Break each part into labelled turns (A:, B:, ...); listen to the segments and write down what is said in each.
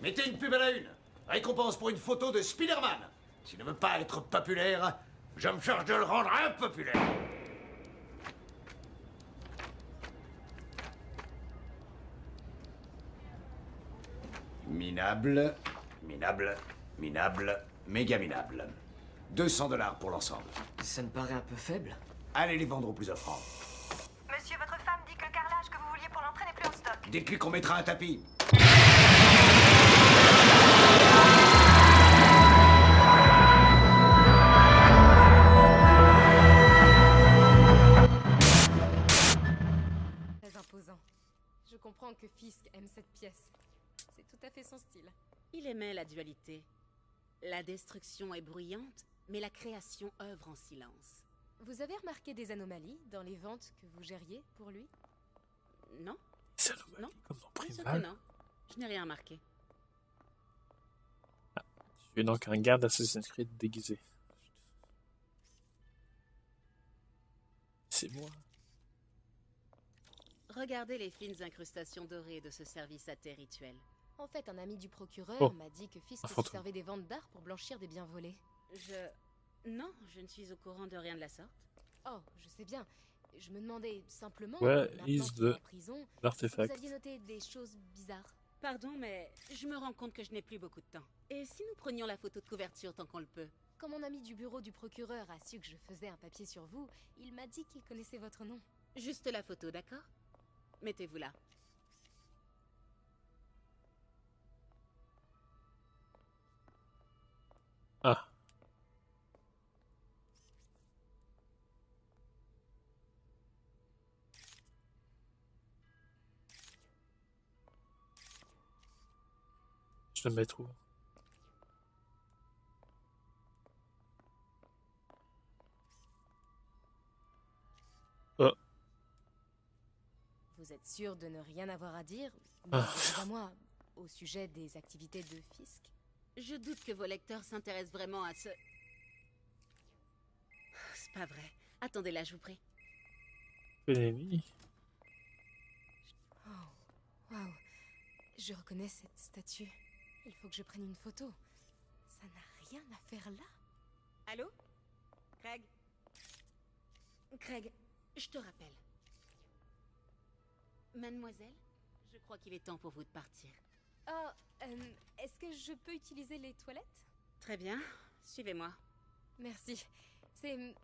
A: Mettez une pub à la une. Récompense pour une photo de Spider-Man. S'il ne veut pas être populaire, je me charge de le rendre impopulaire. Minable, minable, minable, méga minable. 200 $ pour l'ensemble.
B: Ça me paraît un peu faible.
A: Allez les vendre au plus offrant.
C: Monsieur, votre femme dit que le carrelage que vous vouliez pour l'entrée n'est plus en stock.
A: Dites-lui qu'on mettra un tapis.
D: Très imposant. Je comprends que Fisk aime cette pièce. C'est tout à fait son style.
E: Il aimait la dualité. La destruction est bruyante, mais la création œuvre en silence.
D: Vous avez remarqué des anomalies dans les ventes que vous gériez pour lui?
E: Non?
F: C'est anomalie,
E: Non.
F: comme dans
E: Bien sûr que
F: Primal.
E: non. Je n'ai rien remarqué.
F: Tu es donc un garde Assassin's Creed déguisé. C'est moi.
E: Regardez les fines incrustations dorées de ce service athée rituel.
D: En fait, un ami du procureur
F: Oh.
D: m'a dit que Fisk
F: Un
D: se
F: fantôme.
D: servait des ventes d'art pour blanchir des biens volés.
E: Non, je ne suis au courant de rien de la sorte.
D: Oh, je sais bien. Je me demandais simplement,
F: Where
D: maintenant
F: is
D: qu'il est
F: the
D: en prison, si vous
F: l'artefact?
D: aviez noté des choses bizarres.
E: Pardon, mais je me rends compte que je n'ai plus beaucoup de temps. Et si nous prenions la photo de couverture tant qu'on le peut?
D: Quand mon ami du bureau du procureur a su que je faisais un papier sur vous, il m'a dit qu'il connaissait votre nom.
E: Juste la photo, d'accord? Mettez-vous là.
F: Ah. Je le mets où? Oh.
D: Vous êtes sûr de ne rien avoir à dire,
F: Ah.
D: à moi, au sujet des activités de Fisk?
E: Je doute que vos lecteurs s'intéressent vraiment à ce... C'est pas vrai. Attendez là, je vous prie.
F: L'ennemi.
D: Oh, waouh. Je reconnais cette statue. Il faut que je prenne une photo. Ça n'a rien à faire là.
E: Allô? Craig? Craig, je te rappelle. Mademoiselle, je crois qu'il est temps pour vous de partir.
D: Oh, est-ce que je peux utiliser les toilettes?
E: Très bien, suivez-moi.
D: Merci. C'est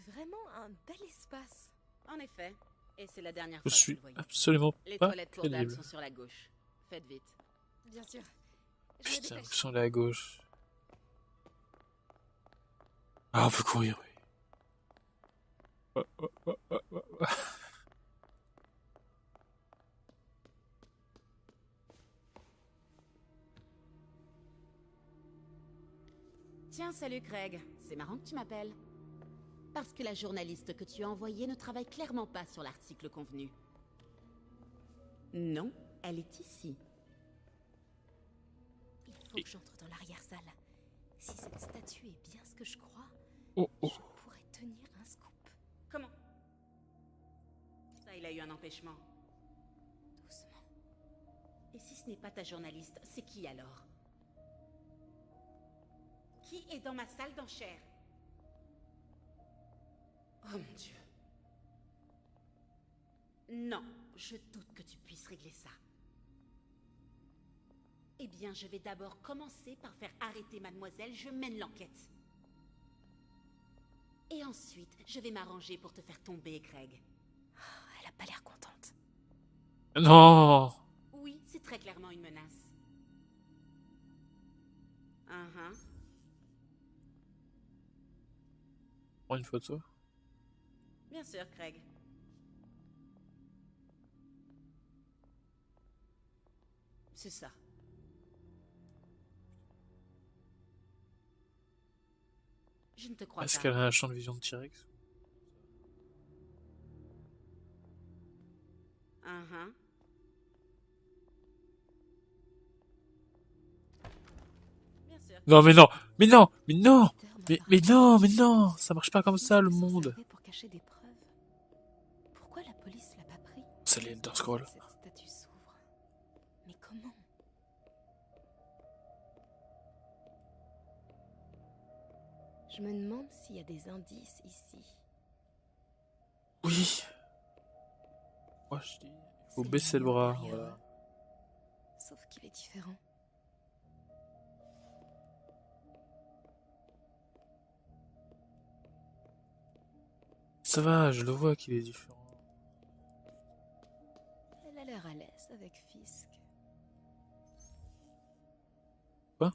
D: vraiment un bel espace.
E: En effet, et c'est la dernière
F: Je
E: fois que vous
F: suis
E: le voyez.
F: absolument
E: Les
F: pas
E: toilettes pour dames
F: crédible.
E: sont sur la gauche. Faites vite.
D: Bien sûr. Je me
F: Putain,
D: dépêche.
F: ils sont là à gauche. Ah, on peut courir, oui. Oh, oh, oh, oh, oh, oh.
E: Tiens, salut Craig. C'est marrant que tu m'appelles. Parce que la journaliste que tu as envoyée ne travaille clairement pas sur l'article convenu. Non, elle est ici.
D: Il faut que j'entre dans l'arrière-salle. Si cette statue est bien ce que je crois,
F: Oh, oh.
D: je pourrais tenir un scoop.
E: Comment? Ça, il a eu un empêchement.
D: Doucement.
E: Et si ce n'est pas ta journaliste, c'est qui alors? Qui est dans ma salle d'enchères? Oh mon Dieu. Non, je doute que tu puisses régler ça. Eh bien, je vais d'abord commencer par faire arrêter mademoiselle, je mène l'enquête. Et ensuite, je vais m'arranger pour te faire tomber, Craig.
D: Elle a pas l'air contente.
F: Non!
E: Oui, c'est très clairement une menace.
F: Prends une photo.
E: Bien sûr, Craig. C'est ça. Je ne te crois
F: Est-ce
E: pas.
F: qu'elle a un champ de vision de T-Rex?
E: Bien sûr.
F: Non, mais non! Mais non! Mais non!
D: Peter m'a
F: Mais
D: parlé
F: non!
D: de
F: Mais
D: ça.
F: non! Ça marche pas comme ça, le
D: Fisk s'en
F: monde!
D: servait pour cacher des preuves. Pourquoi la police l'a pas pris?
F: C'est les Elder Scrolls.
D: Cette statue s'ouvre. Mais comment? Je me demande s'il y a des indices ici.
F: Oui. Moi je dis, il faut
D: C'est
F: baisser le
D: mignon
F: bras,
D: derrière
F: voilà.
D: eux. Sauf qu'il est différent.
F: Ça va, je le vois qu'il est différent.
D: Elle a l'air à l'aise avec Fisk.
F: Quoi?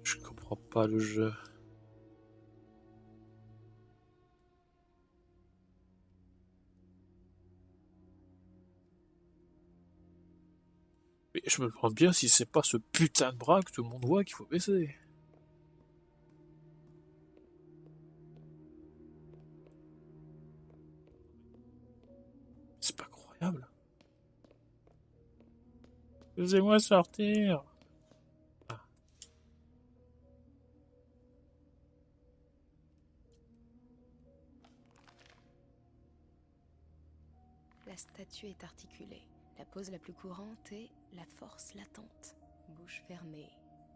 F: Je comprends pas le jeu. Mais je me demande bien si c'est pas ce putain de bras que tout le monde voit qu'il faut baisser. C'est pas croyable. Laissez-moi sortir.
D: La statue est articulée. La pose la plus courante est la force latente. Bouche fermée,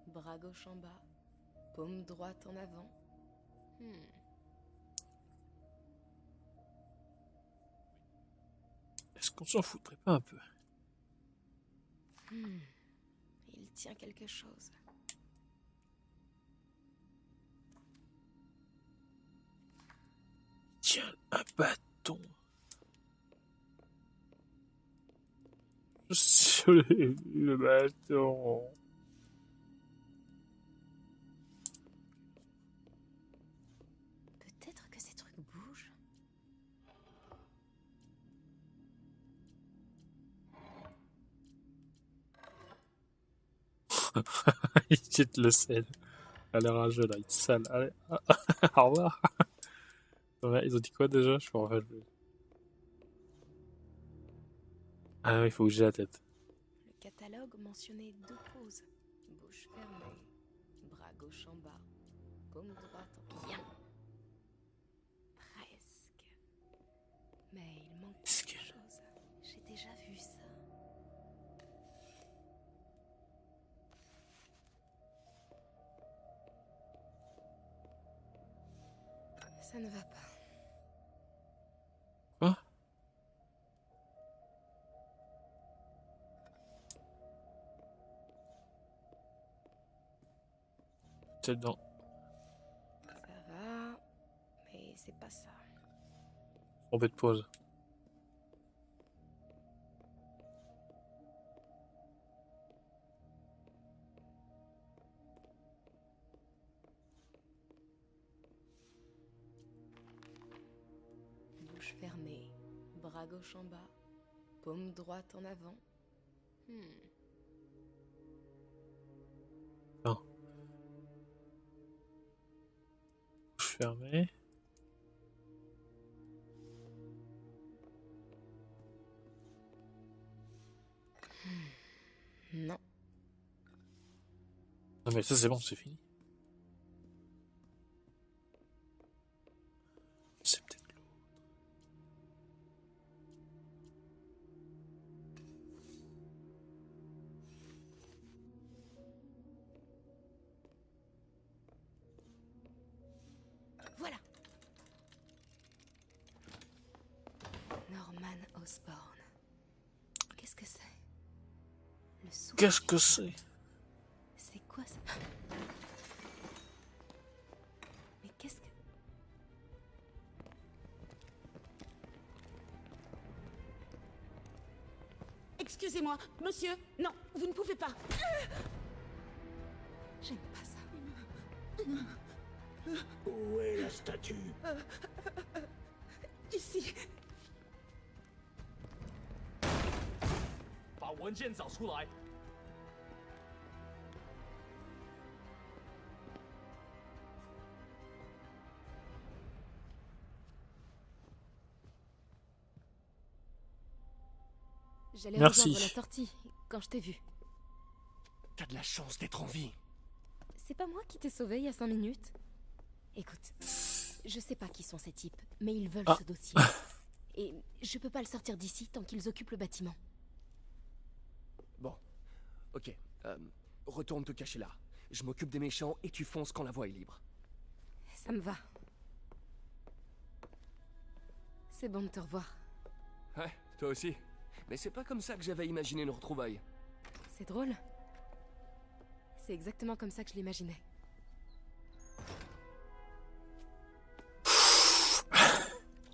D: bras gauche en bas, paume droite en avant.
F: Est-ce qu'on s'en foutrait pas un peu?
D: Il tient quelque chose.
F: Tiens, un bâton. Je l'ai vu, le bâton.
D: Peut-être que ces trucs bougent.
F: Il jette le sel. Elle est rageux là, il te sale. Allez, au revoir. Ouais, ils ont dit quoi déjà? Je me rappelle plus. Ah oui, il faut que j'ai la tête.
D: Le catalogue mentionnait 2 poses. Bouche fermée, bras gauche en bas, paume droite en bien. Presque. Mais il manque quelque chose. J'ai déjà vu ça. Ça ne va pas.
F: Quoi? C'est dedans.
D: Ça va, mais c'est pas ça.
F: Trompé de pause.
D: Bouche fermée, bras gauche en bas, paume droite en avant.
F: Non. Bouche fermée.
D: Non.
F: Non mais ça c'est bon, c'est fini. C'est peut-être l'autre.
D: Voilà. Norman Osborn. Qu'est-ce que c'est? Le souffle.
F: Qu'est-ce que c'est?
D: C'est quoi ça? Mais qu'est-ce que...
E: Excusez-moi, monsieur. Non, vous ne pouvez pas.
D: J'aime pas ça.
A: Où est la statue?
E: Ici.
G: 把文件找出来。
D: J'allais
F: Merci.
D: rejoindre la sortie quand je t'ai vu.
G: t'as de la chance d'être en vie.
D: C'est pas moi qui t'ai sauvé il y a 5 minutes. Écoute, je sais pas qui sont ces types, mais ils veulent ce dossier. Et je peux pas le sortir d'ici tant qu'ils occupent le bâtiment.
G: Bon, ok. Retourne te cacher là. Je m'occupe des méchants et tu fonces quand la voie est libre.
D: Ça me va. C'est bon de te revoir.
G: Ouais, toi aussi. Mais c'est pas comme ça que j'avais imaginé nos retrouvailles.
D: C'est drôle. C'est exactement comme ça que je l'imaginais.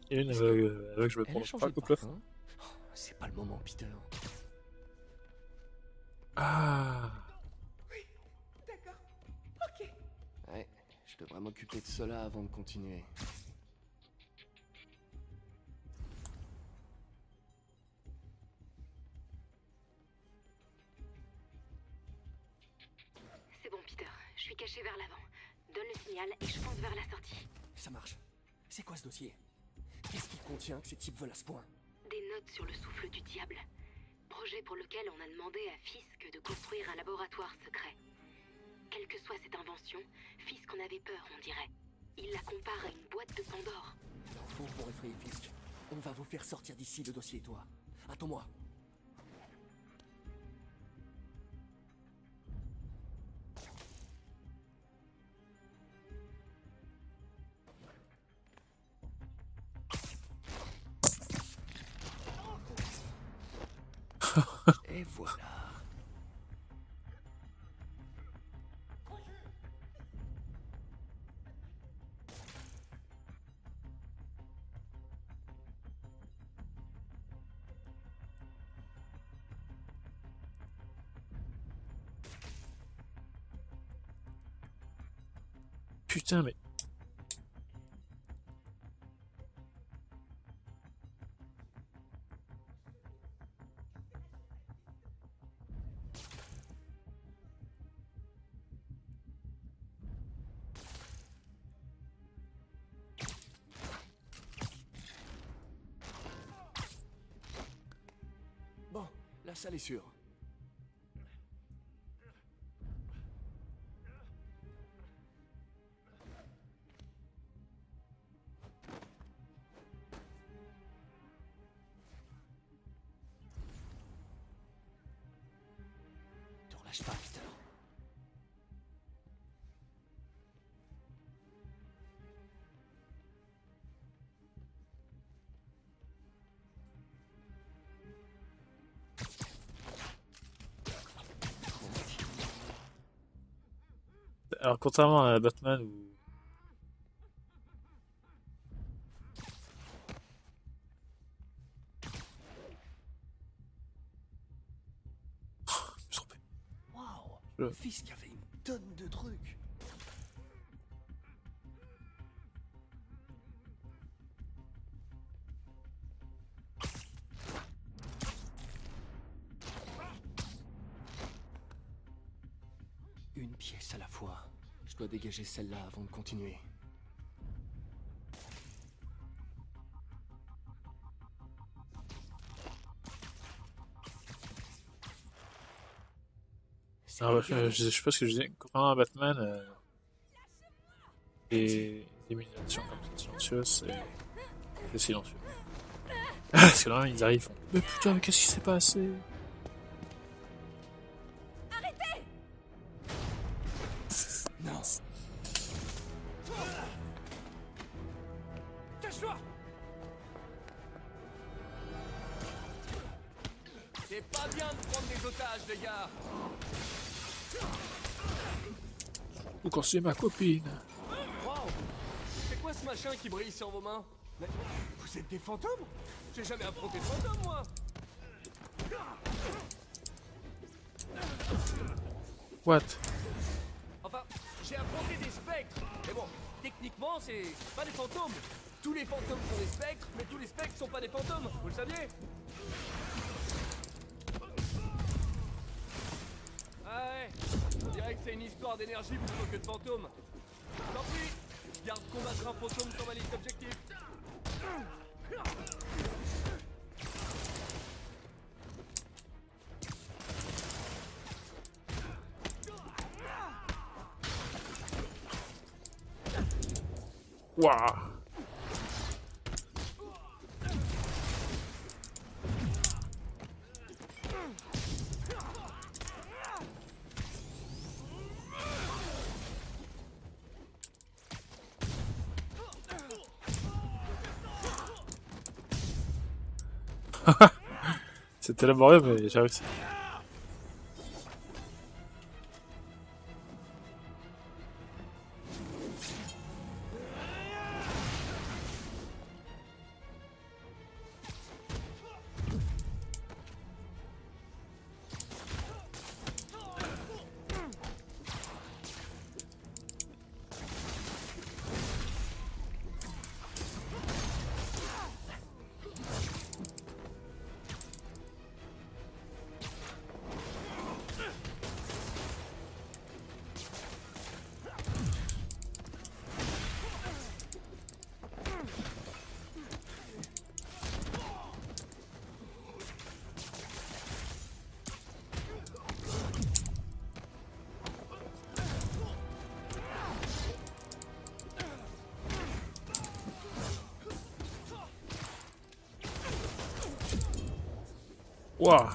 F: Et une aveugle, je me
G: Elle a
F: prononce
G: changé
F: pas,
G: de
F: couple.
G: parfum. Oh, c'est pas le moment, Peter.
F: Ah.
G: D'accord. Ok. Ouais, je devrais m'occuper de cela avant de continuer.
H: C'est bon, Peter. Je suis caché vers l'avant. Donne le signal et je fonce vers la sortie.
G: Ça marche. C'est quoi ce dossier? Qu'est-ce qu'il contient que ces types veulent à ce point?
H: Des notes sur le souffle du diable. Projet pour lequel on a demandé à Fisk de construire un laboratoire secret. Quelle que soit cette invention, Fisk en avait peur, on dirait. Il la compare à une boîte de Pandore.
G: Il en faut pour effrayer Fisk. On va vous faire sortir d'ici, le dossier et toi. Attends-moi. Et voilà.
F: Putain, mais...
G: Bon, la salle est sûre. Te relâche pas, Peter.
F: Alors, contrairement à Batman où... Je me suis trompé.
G: Waouh,
F: Je-
G: Fisk avait une tonne de trucs. Une pièce à la fois. Je dois dégager celle-là avant de continuer.
F: Ah ouais, je sais pas ce que je disais. Contrairement à Batman, les émulations comme ça silencieuses, c'est silencieux. Parce que là, ils arrivent, ils font mais putain, mais qu'est-ce qui s'est passé?
G: Non. Cache-toi. C'est pas bien de prendre des otages, les gars.
F: Ou quand c'est ma copine.
G: Wow. C'est quoi ce machin qui brille sur vos mains? Mais vous êtes des fantômes? J'ai jamais affronté de fantômes, moi.
F: What?
G: Enfin, j'ai affronté des spectres. Mais bon, techniquement, c'est pas des fantômes. Tous les fantômes sont des spectres, mais tous les spectres sont pas des fantômes. Vous le saviez? Ah ouais, on dirait que c'est une histoire d'énergie plutôt que de fantômes. Tant pis, garde combattre un fantôme sur ma liste d'objectifs.
F: Waouh. C'était laborieux, mais j'ai réussi. Waouh.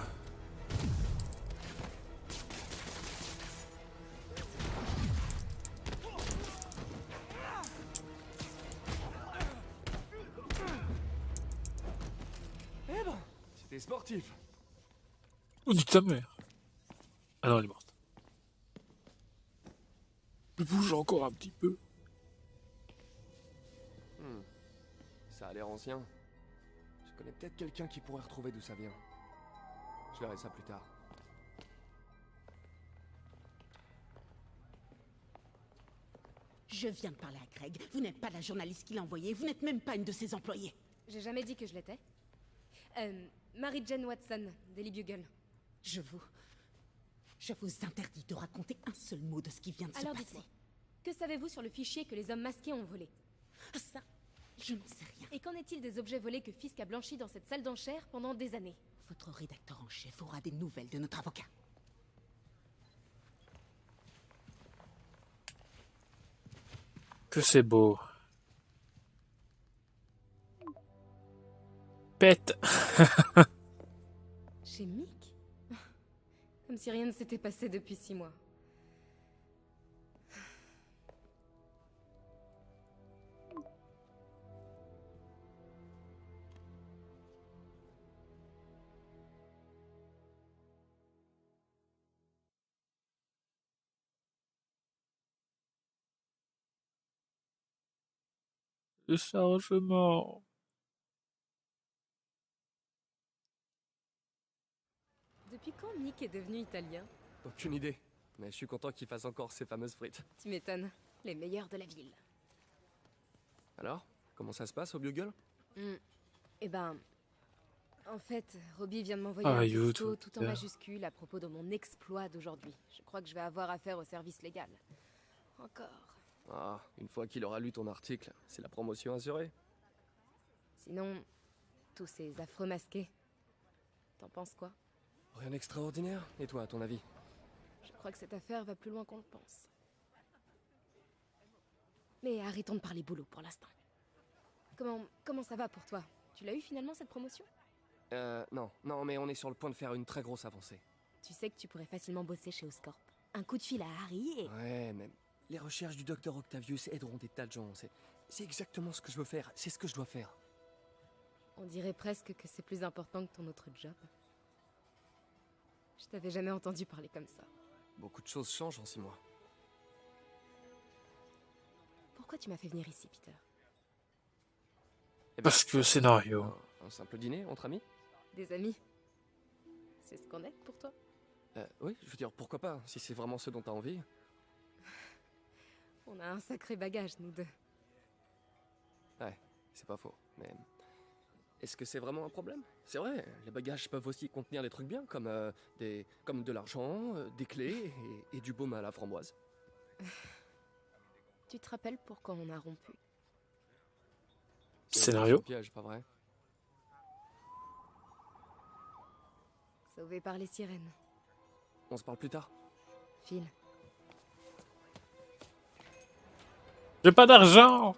G: Eh ben, c'était sportif.
F: Oh, nique ta mère. Ah non, elle est morte. Je bouge encore un petit peu.
G: Ça a l'air ancien. Je connais peut-être quelqu'un qui pourrait retrouver d'où ça vient. Je verrai ça plus tard.
E: Je viens de parler à Craig. Vous n'êtes pas la journaliste qui l'a envoyé. Vous n'êtes même pas une de ses employés.
D: J'ai jamais dit que je l'étais. Mary-Jane Watson, Daily Bugle.
E: Je vous interdis de raconter un seul mot de ce qui vient de se
D: Alors
E: passer.
D: dites-moi, que savez-vous sur le fichier que les hommes masqués ont volé?
E: Ça, je n'en sais rien.
D: Et qu'en est-il des objets volés que Fisk a blanchis dans cette salle d'enchères pendant des années?
E: Votre rédacteur en chef aura des nouvelles de notre avocat.
F: Que c'est beau. Pète.
D: Chez Mick? Comme si rien ne s'était passé depuis 6 mois.
F: Le chargement.
D: Depuis quand Mick est devenu italien?
G: Aucune idée. Mais je suis content qu'il fasse encore ces fameuses frites.
D: Tu m'étonnes. Les meilleurs de la ville.
G: Alors, comment ça se passe au Bugle?
D: Eh ben... En fait, Robbie vient de m'envoyer
F: Ah,
D: un
F: YouTube.
D: texto tout en majuscule à propos de mon exploit d'aujourd'hui. Je crois que je vais avoir affaire au service légal. Encore.
G: Ah, une fois qu'il aura lu ton article, c'est la promotion assurée.
D: Sinon, tous ces affreux masqués. T'en penses quoi?
G: Rien d'extraordinaire. Et toi, à ton avis?
D: Je crois que cette affaire va plus loin qu'on le pense. Mais arrêtons de parler boulot pour l'instant. Comment ça va pour toi? Tu l'as eu finalement cette promotion?
G: Non, mais on est sur le point de faire une très grosse avancée.
D: Tu sais que tu pourrais facilement bosser chez Oscorp. Un coup de fil à Harry et...
G: Ouais, mais les recherches du docteur Octavius aideront des tas de gens. C'est exactement ce que je veux faire. C'est ce que je dois faire.
D: On dirait presque que c'est plus important que ton autre job. Je t'avais jamais entendu parler comme ça.
G: Beaucoup de choses changent en 6 mois.
D: Pourquoi tu m'as fait venir ici, Peter?
G: Eh ben,
F: Parce que scénario.
G: un simple dîner entre amis?
D: Des amis? C'est ce qu'on est pour toi?
G: Oui, je veux dire, pourquoi pas, si c'est vraiment ce dont t'as envie.
D: On a un sacré bagage, nous deux.
G: Ouais, c'est pas faux, mais... Est-ce que c'est vraiment un problème? C'est vrai, les bagages peuvent aussi contenir des trucs bien, comme de l'argent, des clés et du baume à la framboise.
D: Tu te rappelles pourquoi on a rompu?
F: Scénario.
G: C'est un piège, pas vrai?
D: Sauvé par les sirènes.
G: On se parle plus tard.
D: Phil.
F: J'ai pas d'argent.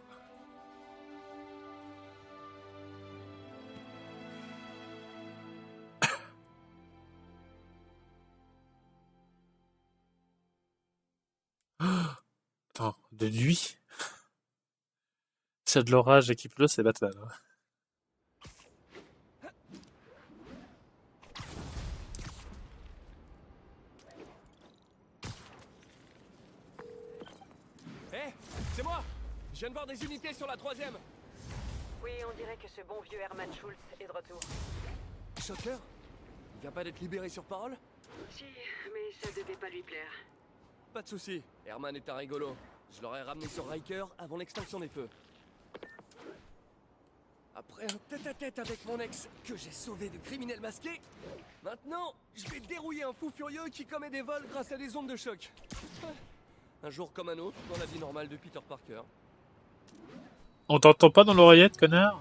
F: Attends, de nuit? C'est de l'orage et qu'il pleut, c'est Batman. Hein.
G: Hé, c'est moi. Je viens de voir des unités sur la 3ème.
C: Oui, on dirait que ce bon vieux Hermann Schultz est de retour.
G: Shocker? Il vient pas d'être libéré sur parole?
H: Si, mais ça devait pas lui plaire.
G: Pas de soucis, Herman est un rigolo. Je l'aurais ramené sur Riker avant l'extinction des feux. Après un tête-à-tête avec mon ex, que j'ai sauvé de criminels masqués, maintenant, je vais dérouiller un fou furieux qui commet des vols grâce à des ondes de choc. Un jour comme un autre, dans la vie normale de Peter Parker.
F: On t'entend pas dans l'oreillette, connard?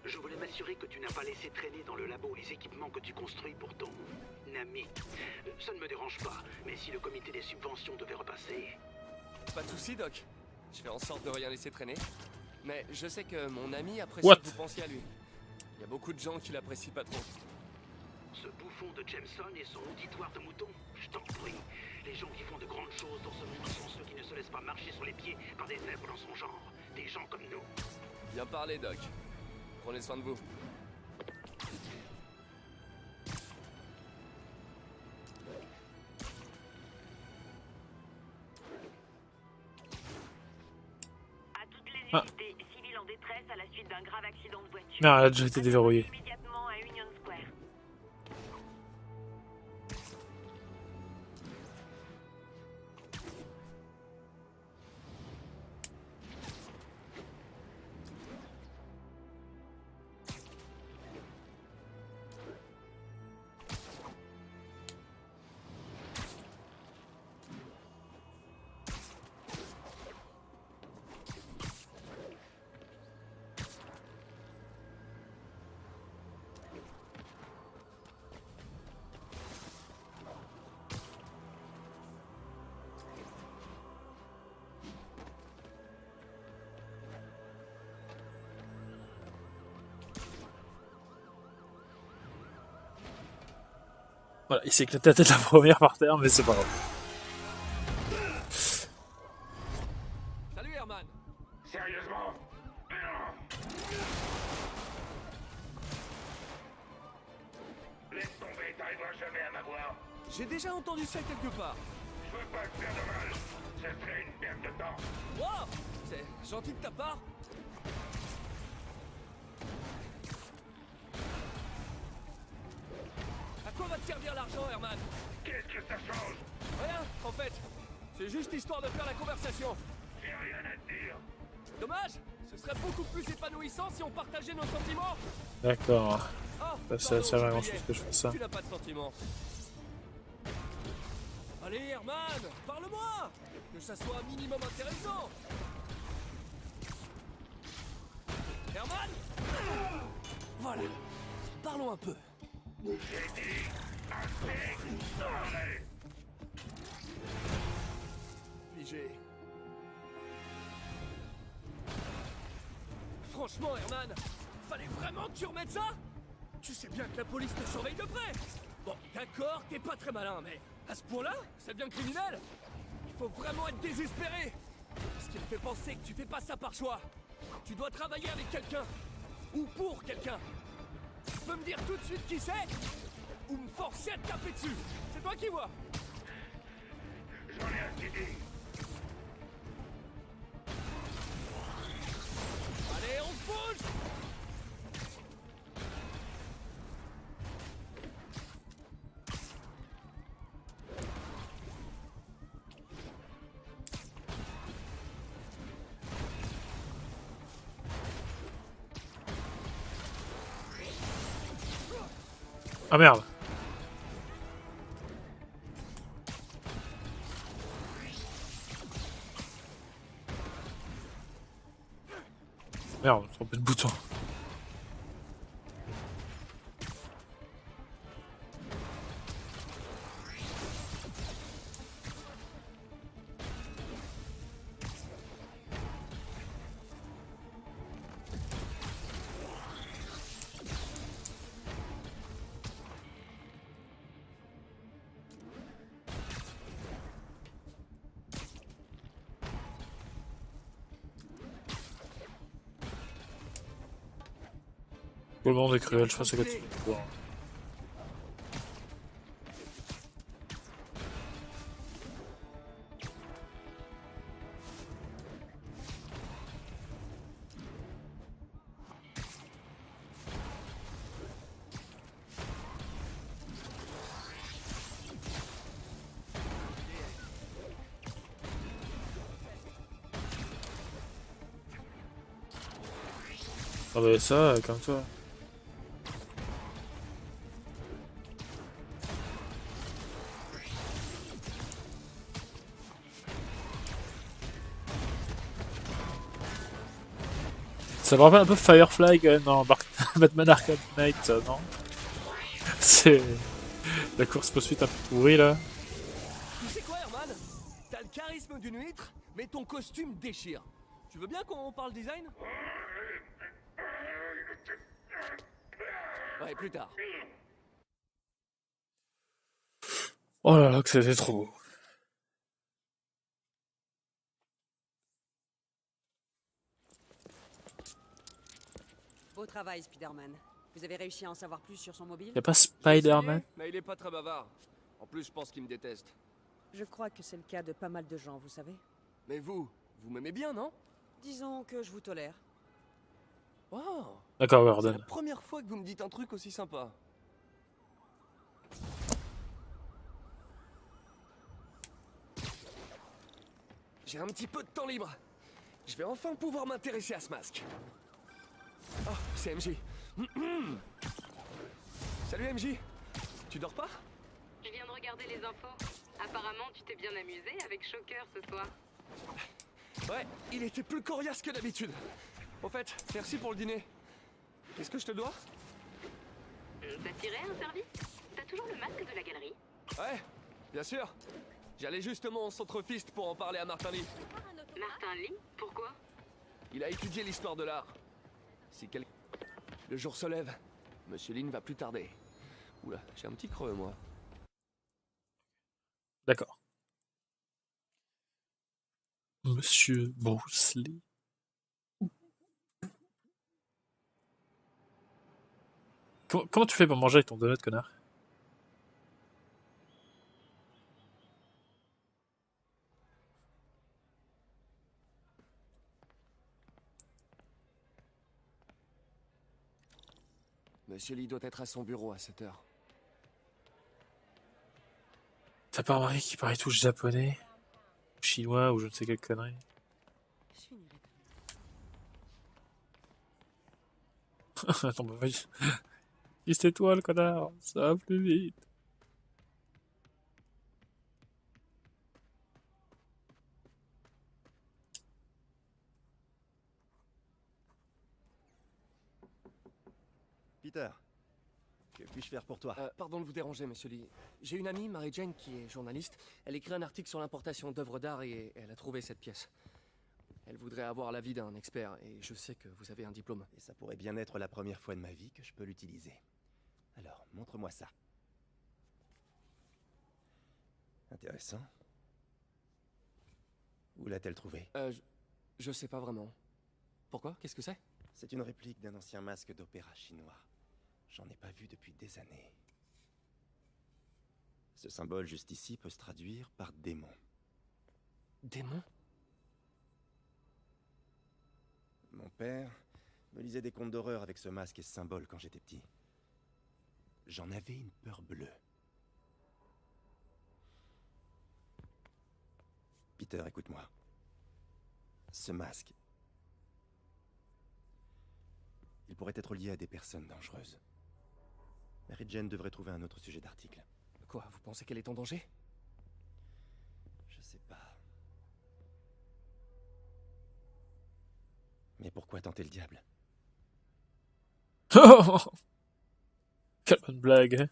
I: Je voulais m'assurer que tu n'as pas laissé traîner dans le labo les équipements que tu construis pour ton ami. Ça ne me dérange pas, mais si le comité des subventions devait repasser...
G: Pas de soucis, Doc. Je fais en sorte de rien laisser traîner. Mais je sais que mon ami apprécie
F: What?
G: que vous pensiez à lui. Il y a beaucoup de gens qui l'apprécient pas trop.
I: Ce bouffon de Jameson et son auditoire de moutons, je t'en prie. Les gens qui font de grandes choses dans ce monde sont ceux qui ne se laissent pas marcher sur les pieds par des zèbres dans son genre. Des gens comme nous.
G: Bien parlé, Doc. Prenez soin de vous.
C: À toutes les
F: Ah.
C: unités civiles en détresse à la suite d'un grave accident de voiture.
F: Non, elle a déjà été déverrouillée.
C: Immédiatement à Union Square.
F: Voilà, il s'est éclaté la tête la première par terre, mais c'est pas grave.
G: Salut, Herman.
A: Sérieusement? Laisse tomber, t'arriveras jamais à m'avoir.
G: J'ai déjà entendu ça quelque part.
A: Je veux pas te faire de mal. Ça serait une perte de temps.
G: Wow, c'est gentil de ta part. À quoi va te servir l'argent, Herman?
A: Qu'est-ce que ça change?
G: Rien, en fait. C'est juste histoire de faire la conversation.
A: J'ai rien à te dire.
G: Dommage. Ce serait beaucoup plus épanouissant si on partageait nos sentiments.
F: D'accord.
G: Ah,
F: Ça sert à grand
G: j'oubliais.
F: chose que je fasse ça.
G: Tu n'as pas de sentiments. Allez, Herman, parle-moi. Que ça soit un minimum intéressant. Herman. Voilà. Parlons un peu.
A: J'ai dit assez. Allez.
G: Figé. Franchement, Herman, fallait vraiment que tu remettes ça? Tu sais bien que la police te surveille de près. Bon, d'accord, t'es pas très malin, mais à ce point-là, ça devient criminel. Il faut vraiment être désespéré. Ce qui me fait penser que tu fais pas ça par choix. Tu dois travailler avec quelqu'un. Ou pour quelqu'un. Tu peux me dire tout de suite qui c'est? Ou me forcer à te taper dessus? C'est toi qui vois.
A: J'en ai assez dit.
G: Allez, on se bouge!
F: Ah merde. Merde, j'ai trompé de bouton. Tout le monde est cruel, je pense que tu peux voir. Ah bah ça, comme toi. Ça me rappelle un peu Firefly quand même dans Batman Arkham Knight, ça, non? C'est la course-poursuite un peu pourrie là.
G: Tu sais quoi, Herman? T'as le charisme d'une huître, mais ton costume déchire. Tu veux bien qu'on parle design? Ouais, plus tard.
F: Oh là là, que c'était trop beau.
J: Beau travail, Spider-Man. Vous avez réussi à en savoir plus sur son mobile?
F: Y'a pas Spider-Man?
G: Mais il est pas très bavard. En plus, je pense qu'il me déteste.
J: Je crois que c'est le cas de pas mal de gens, vous savez.
G: Mais vous m'aimez bien, non?
J: Disons que je vous tolère.
G: Wow.
F: D'accord,
G: C'est
F: Gordon.
G: la première fois que vous me dites un truc aussi sympa. J'ai un petit peu de temps libre. Je vais enfin pouvoir m'intéresser à ce masque. Oh, c'est MJ. Salut MJ. Tu dors pas?
H: Je viens de regarder les infos. Apparemment, tu t'es bien amusé avec Shocker ce soir.
G: Ouais, il était plus coriace que d'habitude. Au fait, merci pour le dîner. Qu'est-ce que je te dois?
H: T'as tiré un service? T'as toujours le masque de la galerie?
G: Ouais, bien sûr. J'allais justement au centre-fist pour en parler à Martin Lee.
H: Martin Lee? Pourquoi?
G: Il a étudié l'histoire de l'art. Si quel... Le jour se lève, Monsieur Lee ne va plus tarder. Oula, j'ai un petit creux, moi.
F: D'accord. Monsieur Bruce Lee. Comment tu fais pour manger avec ton donut, connard?
G: Monsieur Lee doit être à son bureau à 7 heures.
F: T'as pas remarqué qu'il parlait tout japonais? Ou chinois, ou je ne sais quelle connerie?
J: Je finirai
F: Attends, bah vas-y. Dis tais-toi, le connard. Ça va plus vite.
K: Peter, que puis-je faire pour toi?
G: Pardon de vous déranger, Monsieur Lee. J'ai une amie, Mary Jane, qui est journaliste. Elle écrit un article sur l'importation d'œuvres d'art et elle a trouvé cette pièce. Elle voudrait avoir l'avis d'un expert et je sais que vous avez un diplôme.
K: Et ça pourrait bien être la première fois de ma vie que je peux l'utiliser. Alors, montre-moi ça. Intéressant. Où l'a-t-elle trouvé?
G: Je sais pas vraiment. Pourquoi? Qu'est-ce que c'est?
K: C'est une réplique d'un ancien masque d'opéra chinois. J'en ai pas vu depuis des années. Ce symbole juste ici peut se traduire par démon.
G: Démon?
K: Mon père me lisait des contes d'horreur avec ce masque et ce symbole quand j'étais petit. J'en avais une peur bleue. Peter, écoute-moi. Ce masque, il pourrait être lié à des personnes dangereuses. Mary Jane devrait trouver un autre sujet d'article.
G: Quoi, vous pensez qu'elle est en danger?
K: Je sais pas. Mais pourquoi tenter le diable?
F: Quelle bonne blague, hein?